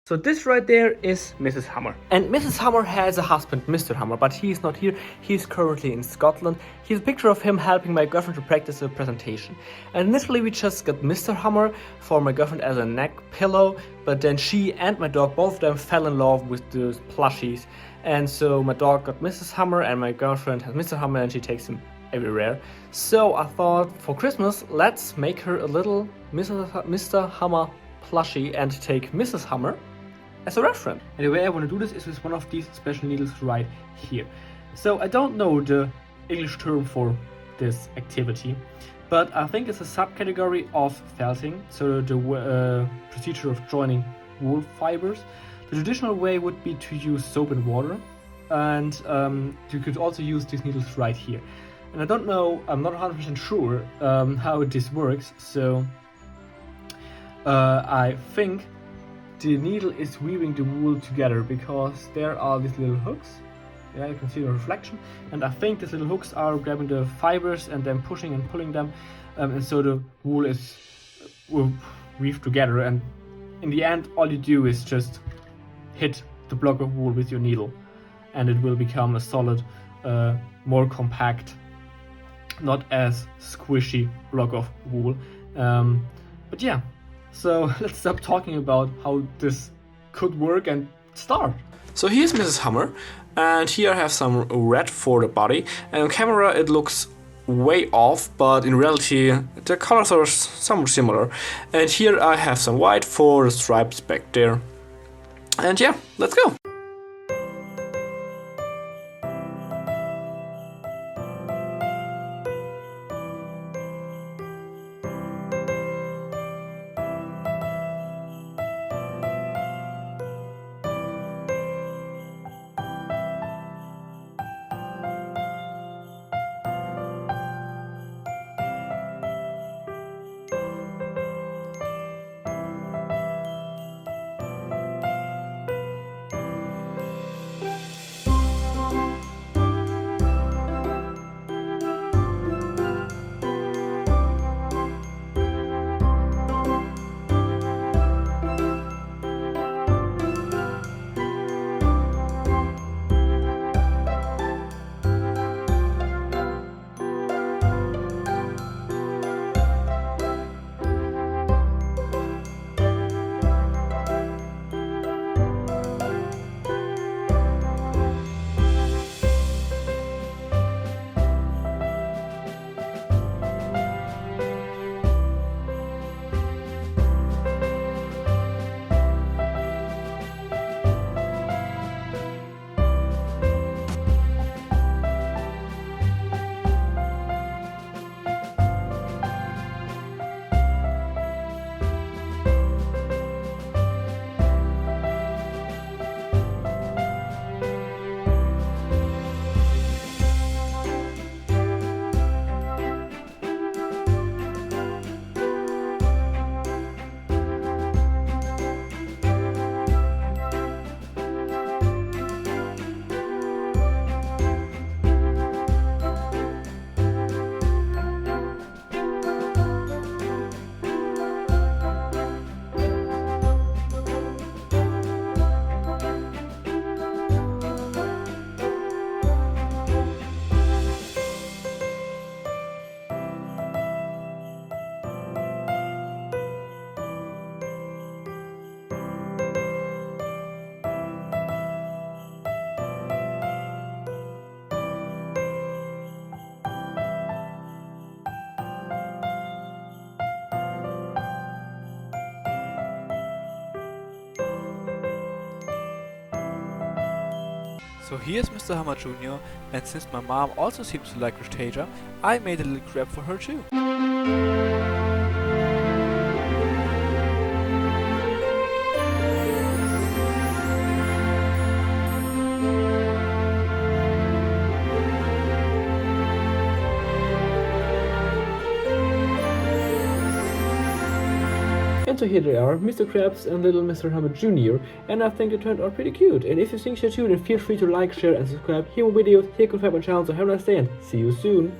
So this right there is Mrs. Hammer. And Mrs. Hammer has a husband, Mr. Hammer, but he's not here. He's currently in Scotland. Here's a picture of him helping my girlfriend to practice a presentation. And initially we just got Mr. Hammer for my girlfriend as a neck pillow, but then she and my dog, both of them, fell in love with the plushies. And so my dog got Mrs. Hammer and my girlfriend has Mr. Hammer and she takes him everywhere. So I thought for Christmas, let's make her a little Mr. Hammer plushie and take Mrs. Hammer as a reference. And the way I want to do this is with one of these special needles right here. So I don't know the English term for this activity, but I think it's a subcategory of felting, so the procedure of joining wool fibers. The traditional way would be to use soap and water, and you could also use these needles right here. And I don't know, I'm not 100% sure how this works, so I think the needle is weaving the wool together because there are these little hooks. Yeah, you can see the reflection. And I think these little hooks are grabbing the fibers and then pushing and pulling them. And so the wool is weaved together. And in the end, all you do is just hit the block of wool with your needle. And it will become a solid, more compact, not as squishy block of wool. But yeah. So let's stop talking about how this could work and start. So here's Mrs. Hammer, and here I have some red for the body, and on camera it looks way off, but in reality the colors are somewhat similar. And here I have some white for the stripes back there. And yeah, let's go! So here's Mr. Hammer Jr., and since my mom also seems to like crustacea, I made a little crab for her too. And so here they are, Mr. Krabs and little Mr. Hammer Jr. And I think it turned out pretty cute. And if you think so too, then feel free to like, share and subscribe. Here more videos, here confirm my channel. So have a nice day and see you soon.